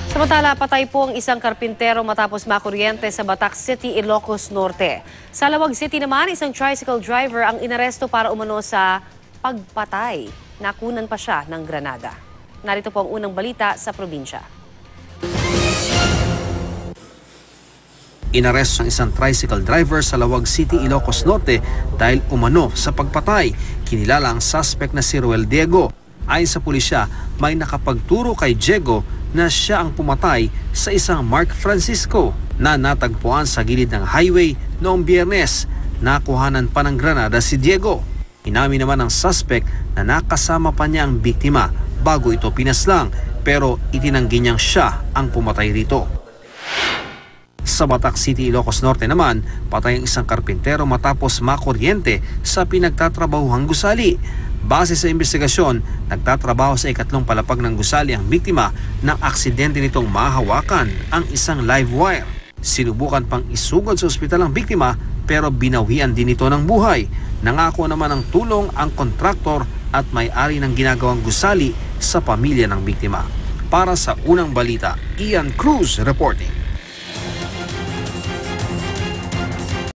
Samantala, patay po ang isang karpintero matapos makuryente sa Batac City, Ilocos Norte. Sa Lawag City naman, isang tricycle driver ang inaresto para umano sa pagpatay. Nakunan pa siya ng granada. Narito po ang unang balita sa probinsya. Inaresto ang isang tricycle driver sa Lawag City, Ilocos Norte dahil umano sa pagpatay. Kinilala ang suspect na si Roel Diego. Ayon sa pulisya, may nakapagturo kay Diego na siya ang pumatay sa isang Mark Francisco na natagpuan sa gilid ng highway noong Biyernes. Nakuhanan pa ng granada si Diego. Inamin naman ng suspect na nakasama pa niya ang biktima bago ito pinaslang, pero itinanggi niyang siya ang pumatay rito. Sa Batac City, Ilocos Norte naman, patay ang isang karpintero matapos makuryente sa pinagtatrabahuhang gusali. Base sa investigasyon, nagtatrabaho sa ikatlong palapag ng gusali ang biktima ng aksidente nitong mahawakan ang isang live wire. Sinubukan pang isugod sa ospital ang biktima pero binawian din ito ng buhay. Nangako naman ng tulong ang kontraktor at may-ari ng ginagawang gusali sa pamilya ng biktima. Para sa unang balita, Ian Cruz reporting.